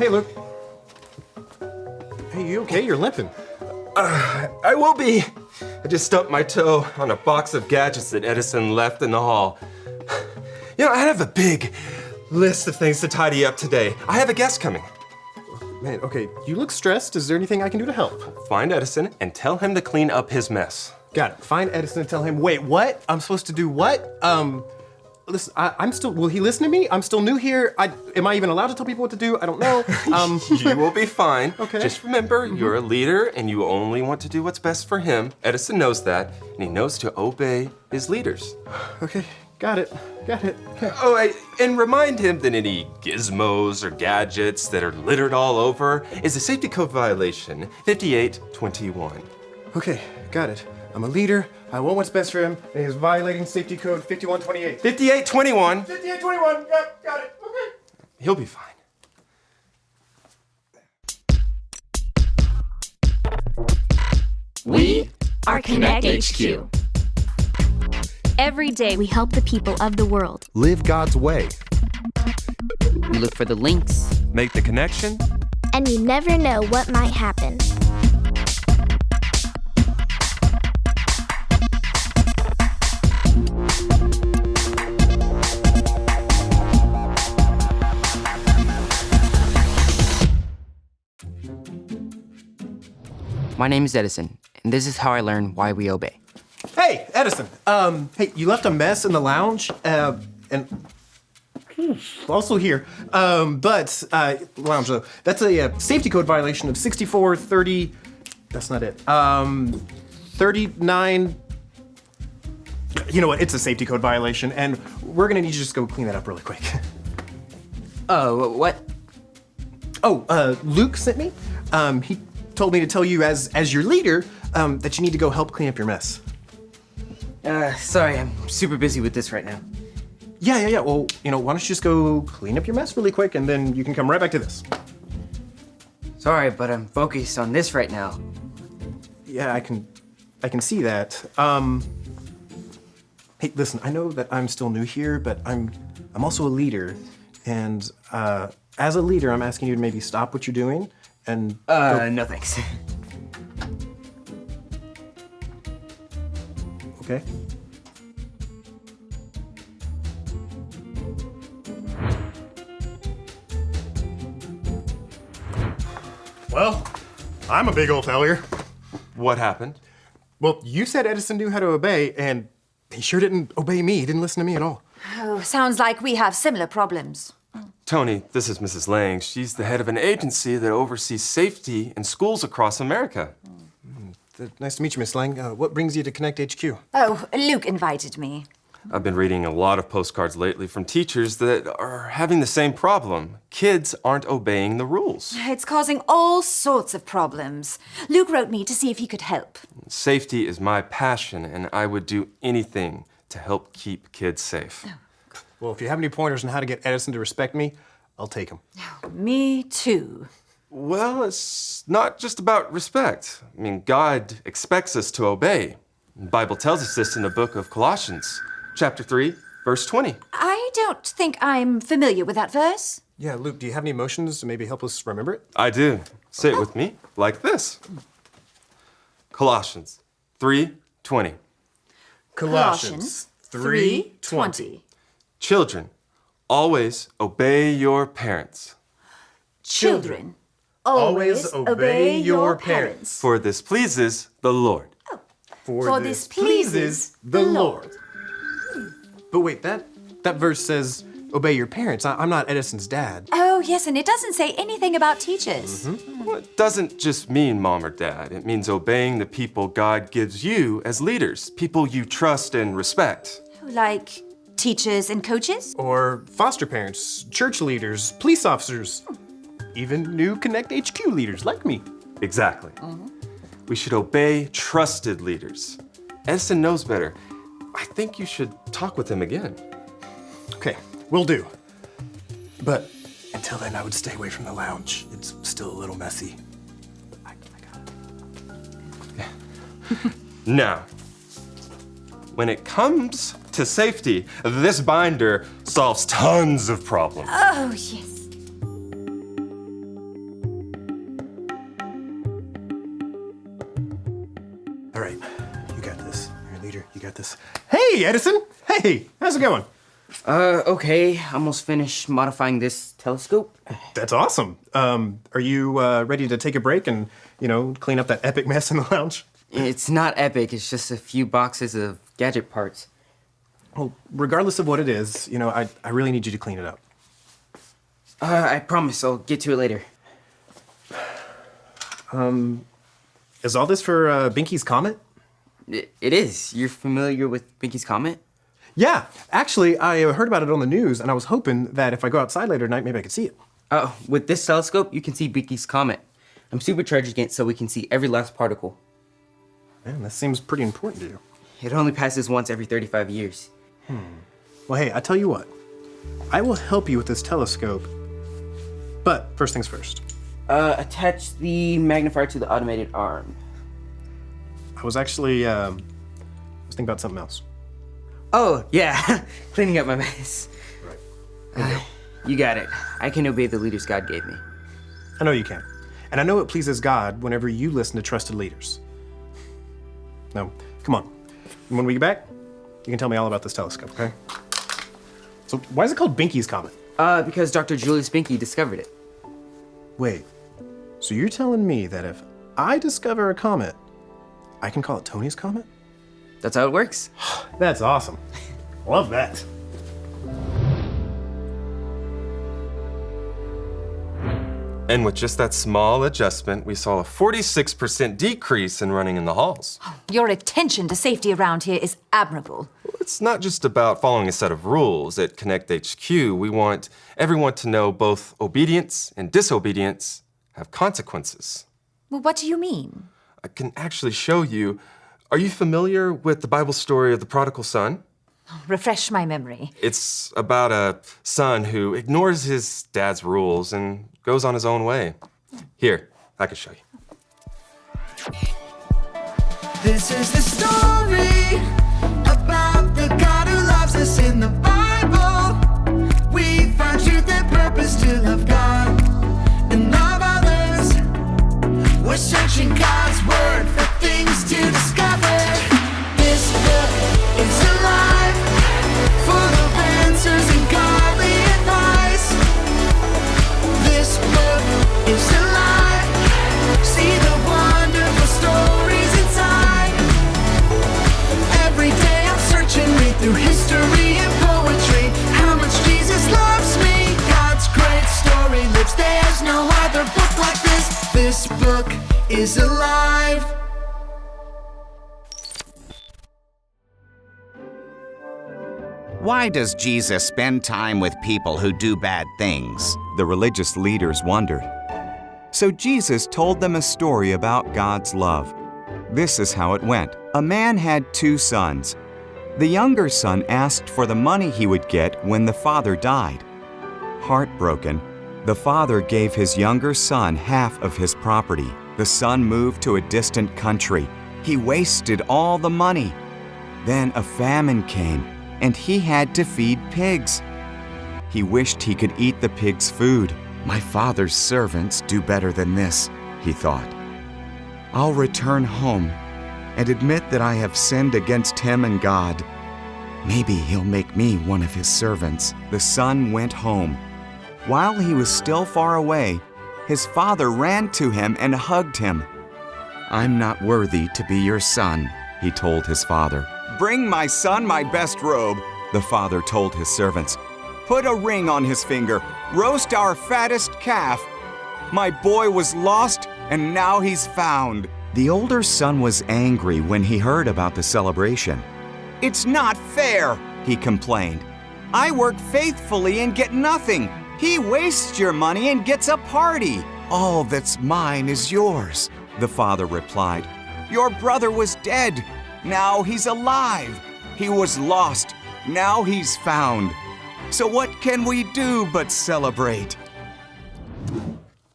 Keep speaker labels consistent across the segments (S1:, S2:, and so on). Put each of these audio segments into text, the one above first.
S1: Hey, Luke. Hey, you okay? You're limping.
S2: I will be. I just stumped my toe on a box of gadgets that Edison left in the hall. You know, I have a big list of things to tidy up today. I have a guest coming.
S1: Man, okay, you look stressed. Is there anything I can do to help?
S2: Find Edison and tell him to clean up his mess.
S1: Got it. Find Edison and tell him, wait, what? I'm supposed to do what? Listen, I'm still, will he listen to me? I'm still new here. Am I even allowed to tell people what to do? I don't know.
S2: You will be fine.
S1: Okay.
S2: Just remember, you're a leader and you only want to do what's best for him. Edison knows that, and he knows to obey his leaders.
S1: Okay, got it.
S2: Oh, and remind him that any gizmos or gadgets that are littered all over is a safety code violation, 5821.
S1: Okay, got it. I'm a leader. I want what's best for him, and he's violating safety code 5128.
S2: 5821.
S1: 5821, yep, got it. Okay.
S2: He'll be fine.
S3: We are Connect HQ.
S4: Every day we help the people of the world.
S5: Live God's way.
S3: We look for the links.
S2: Make the connection.
S6: And you never know what might happen.
S3: My name is Edison, and this is how I learn why we obey.
S1: Hey, Edison. Hey, you left a mess in the lounge, and also here. But lounge though. That's a safety code violation of 6430. That's not it. 39. You know what? It's a safety code violation, and we're gonna need you to just go clean that up really quick.
S3: What?
S1: Oh, Luke sent me. He told me to tell you as your leader that you need to go help clean up your mess.
S3: Sorry, I'm super busy with this right now.
S1: Yeah. Well, why don't you just go clean up your mess really quick, and then you can come right back to this.
S3: Sorry, but I'm focused on this right now.
S1: Yeah, I can see that. Hey, listen, I know that I'm still new here, but I'm also a leader, and as a leader, I'm asking you to maybe stop what you're doing and
S3: No thanks.
S1: Okay. Well, I'm a big old failure.
S2: What happened?
S1: Well, you said Edison knew how to obey, and he sure didn't obey me. He didn't listen to me at all.
S7: Oh, sounds like we have similar problems.
S2: Tony, this is Mrs. Lang. She's the head of an agency that oversees safety in schools across America.
S1: Nice to meet you, Miss Lang. What brings you to Connect HQ?
S7: Oh, Luke invited me.
S2: I've been reading a lot of postcards lately from teachers that are having the same problem. Kids aren't obeying the rules.
S7: It's causing all sorts of problems. Luke wrote me to see if he could help.
S2: Safety is my passion, and I would do anything to help keep kids safe.
S1: Well, if you have any pointers on how to get Edison to respect me, I'll take them.
S7: Me too.
S2: Well, it's not just about respect. I mean, God expects us to obey. The Bible tells us this in the book of Colossians, chapter 3, verse 20.
S7: I don't think I'm familiar with that verse.
S1: Yeah, Luke, do you have any emotions to maybe help us remember it?
S2: I do. Say it with me, like this. Colossians 3:20.
S7: Colossians 3:20.
S2: Children, always obey your parents,
S7: Children, always obey your parents.
S2: for this pleases the Lord.
S7: For this pleases the Lord.
S1: But wait, that verse says, obey your parents. I'm not Edison's dad.
S7: Oh, yes, and it doesn't say anything about teachers.
S2: Well, it doesn't just mean mom or dad. It means obeying the people God gives you as leaders, people you trust and respect.
S7: Like teachers and coaches?
S1: Or foster parents, church leaders, police officers, even new Connect HQ leaders like me.
S2: Exactly. We should obey trusted leaders. Edison knows better. I think you should talk with him again.
S1: Okay, will do. But until then, I would stay away from the lounge. It's still a little messy. I got it.
S2: Now, when it comes to safety, this binder solves tons of problems.
S7: Oh, yes.
S1: All right, you got this. You're a leader, you got this. Hey, Edison! Hey, how's it going?
S3: Okay. Almost finished modifying this telescope.
S1: That's awesome. Are you ready to take a break and, clean up that epic mess in the lounge?
S3: It's not epic. It's just a few boxes of gadget parts.
S1: Well, regardless of what it is, I really need you to clean it up.
S3: I promise I'll get to it later.
S1: Is all this for Binky's Comet?
S3: It is. You're familiar with Binky's Comet?
S1: Yeah, actually, I heard about it on the news, and I was hoping that if I go outside later tonight, maybe I could see it.
S3: With this telescope, you can see Binky's Comet. I'm supercharging it so we can see every last particle.
S1: Man, that seems pretty important to you.
S3: It only passes once every 35 years.
S1: Well, hey, I tell you what. I will help you with this telescope. But first things first.
S3: Attach the magnifier to the automated arm.
S1: I was actually, thinking about something else.
S3: Oh, yeah. Cleaning up my mess.
S1: Right.
S3: You got it. I can obey the leaders God gave me.
S1: I know you can. And I know it pleases God whenever you listen to trusted leaders. Now, come on. When we get back, you can tell me all about this telescope, okay? So why is it called Binky's Comet?
S3: Because Dr. Julius Binky discovered it.
S1: Wait, so you're telling me that if I discover a comet, I can call it Tony's Comet?
S3: That's how it works.
S1: That's awesome. Love that.
S2: And with just that small adjustment, we saw a 46% decrease in running in the halls.
S7: Your attention to safety around here is admirable.
S2: It's not just about following a set of rules. At Connect HQ, we want everyone to know both obedience and disobedience have consequences.
S7: Well, what do you mean?
S2: I can actually show you. Are you familiar with the Bible story of the prodigal son?
S7: Refresh my memory.
S2: It's about a son who ignores his dad's rules and goes on his own way. Here, I can show you.
S5: This is the story about the God who loves us in the Bible. We find truth and purpose to love God and love others. We're searching God's word for things to discover. This book is alive, full of answers and godly advice. This book is alive. See the wonderful stories inside. Every day I'm searching, read through history and poetry. How much Jesus loves me. God's great story lives. There's no other book like this. This book is alive.
S8: Why does Jesus spend time with people who do bad things?
S9: The religious leaders wondered. So Jesus told them a story about God's love. This is how it went. A man had 2 sons. The younger son asked for the money he would get when the father died. Heartbroken, the father gave his younger son half of his property. The son moved to a distant country. He wasted all the money. Then a famine came, and he had to feed pigs. He wished he could eat the pigs' food.
S8: My father's servants do better than this, he thought.
S9: I'll return home and admit that I have sinned against him and God.
S8: Maybe he'll make me one of his servants.
S9: The son went home. While he was still far away, his father ran to him and hugged him.
S8: I'm not worthy to be your son, he told his father.
S9: Bring my son my best robe, the father told his servants. Put a ring on his finger. Roast our fattest calf. My boy was lost, and now he's found.
S8: The older son was angry when he heard about the celebration.
S9: It's not fair, he complained. I work faithfully and get nothing. He wastes your money and gets a party.
S8: All that's mine is yours,
S9: the father replied. Your brother was dead. Now he's alive. He was lost. Now he's found. So what can we do but celebrate?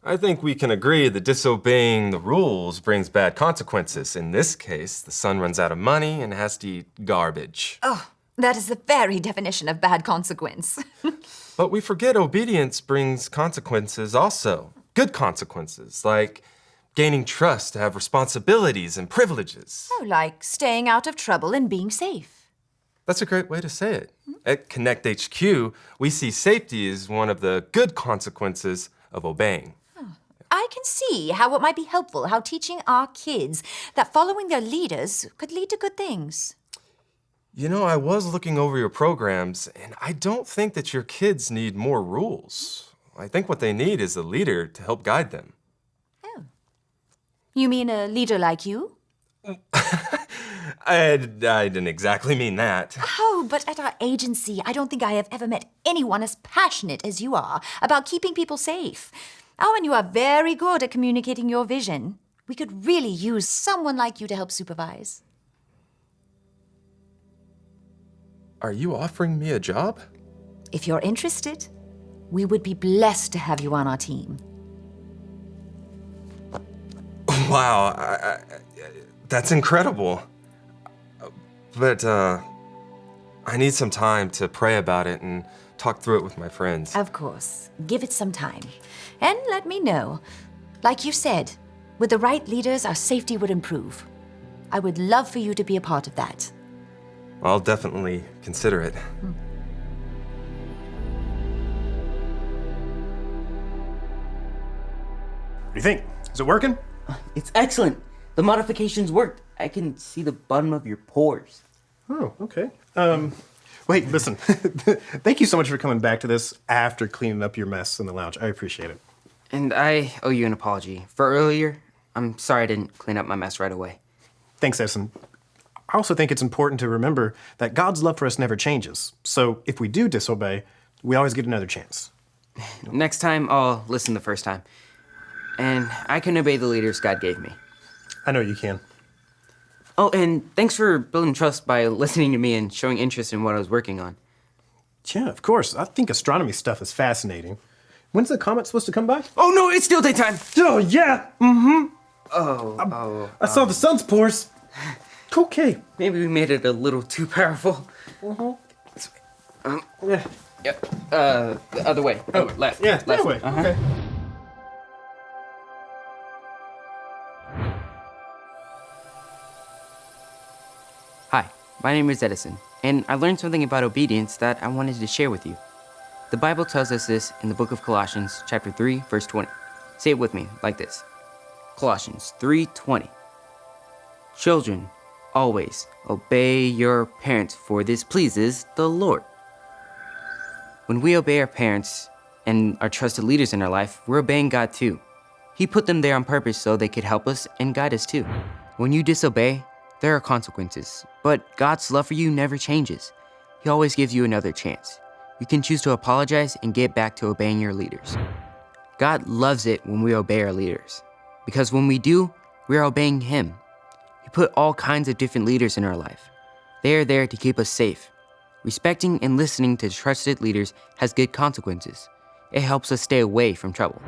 S2: I think we can agree that disobeying the rules brings bad consequences. In this case, the son runs out of money and has to eat garbage.
S7: Oh, that is the very definition of bad consequence.
S2: But we forget obedience brings consequences also. Good consequences, like gaining trust, to have responsibilities and privileges.
S7: Oh, like staying out of trouble and being safe.
S2: That's a great way to say it. At Connect HQ, we see safety as one of the good consequences of obeying.
S7: I can see how it might be helpful, how teaching our kids that following their leaders could lead to good things.
S2: You know, I was looking over your programs, and I don't think that your kids need more rules. I think what they need is a leader to help guide them.
S7: Oh. You mean a leader like you?
S2: I didn't exactly mean that.
S7: Oh, but at our agency, I don't think I have ever met anyone as passionate as you are about keeping people safe. Oh, and you are very good at communicating your vision. We could really use someone like you to help supervise.
S2: Are you offering me a job?
S7: If you're interested, we would be blessed to have you on our team.
S2: Wow, that's incredible. But I need some time to pray about it and talk through it with my friends.
S7: Of course. Give it some time. And let me know. Like you said, with the right leaders, our safety would improve. I would love for you to be a part of that.
S2: I'll definitely consider it.
S1: What do you think? Is it working?
S3: It's excellent. The modifications worked. I can see the bottom of your pores.
S1: Oh, okay. Wait, listen. Thank you so much for coming back to this after cleaning up your mess in the lounge. I appreciate it.
S3: And I owe you an apology. For earlier, I'm sorry I didn't clean up my mess right away.
S1: Thanks, Edison. I also think it's important to remember that God's love for us never changes. So if we do disobey, we always get another chance.
S3: Next time, I'll listen the first time. And I can obey the leaders God gave me.
S1: I know you can.
S3: Oh, and thanks for building trust by listening to me and showing interest in what I was working on.
S1: Yeah, of course. I think astronomy stuff is fascinating. When's the comet supposed to come by?
S3: Oh, no, it's still daytime.
S1: Oh, yeah. I saw the sun's pores. Okay.
S3: Maybe we made it a little too powerful.
S1: Yeah.
S3: Yep. The other way. Oh, left.
S1: Yeah,
S3: left.
S1: that way. Okay.
S3: Hi, my name is Edison, and I learned something about obedience that I wanted to share with you. The Bible tells us this in the book of Colossians, chapter 3, verse 20. Say it with me, like this. Colossians 3:20. Children, always obey your parents, for this pleases the Lord. When we obey our parents and our trusted leaders in our life, we're obeying God too. He put them there on purpose so they could help us and guide us too. When you disobey, there are consequences, but God's love for you never changes. He always gives you another chance. You can choose to apologize and get back to obeying your leaders. God loves it when we obey our leaders, because when we do, we are obeying Him. He put all kinds of different leaders in our life. They are there to keep us safe. Respecting and listening to trusted leaders has good consequences. It helps us stay away from trouble.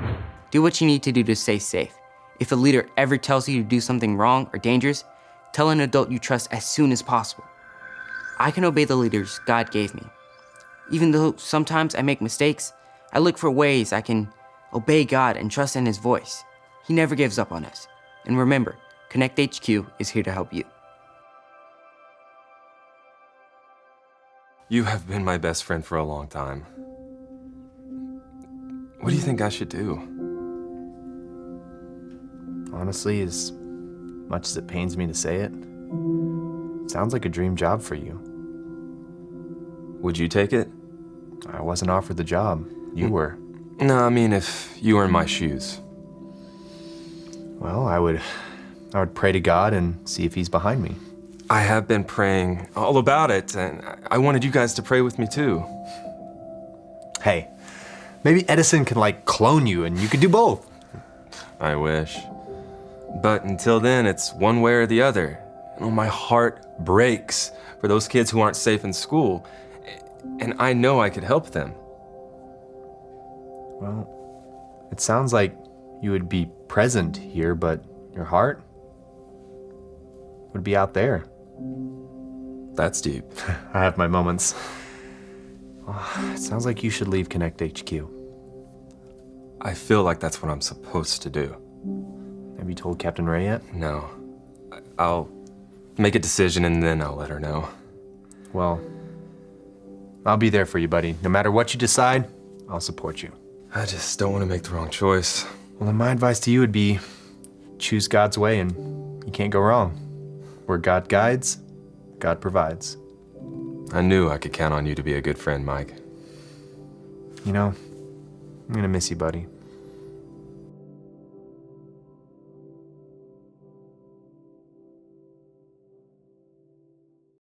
S3: Do what you need to do to stay safe. If a leader ever tells you to do something wrong or dangerous, tell an adult you trust as soon as possible. I can obey the leaders God gave me. Even though sometimes I make mistakes, I look for ways I can obey God and trust in His voice. He never gives up on us. And remember, Connect HQ is here to help you.
S2: You have been my best friend for a long time. What do you think I should do?
S10: Honestly, as much as it pains me to say it, sounds like a dream job for you.
S2: Would you take it?
S10: I wasn't offered the job. You were.
S2: No, I mean if you were in my shoes.
S10: Well, I would pray to God and see if He's behind me.
S2: I have been praying all about it, and I wanted you guys to pray with me too.
S10: Hey, maybe Edison can clone you and you could do both.
S2: I wish. But until then, it's one way or the other. Oh, my heart breaks for those kids who aren't safe in school, and I know I could help them.
S10: Well, it sounds like you would be present here, but your heart would be out there.
S2: That's deep.
S10: I have my moments. It sounds like you should leave Connect HQ.
S2: I feel like that's what I'm supposed to do.
S10: Have you told Captain Ray yet?
S2: No. I'll make a decision and then I'll let her know.
S10: Well, I'll be there for you, buddy. No matter what you decide, I'll support you.
S2: I just don't want to make the wrong choice.
S10: Well, then my advice to you would be choose God's way and you can't go wrong. Where God guides, God provides.
S2: I knew I could count on you to be a good friend, Mike.
S10: You know, I'm gonna miss you, buddy.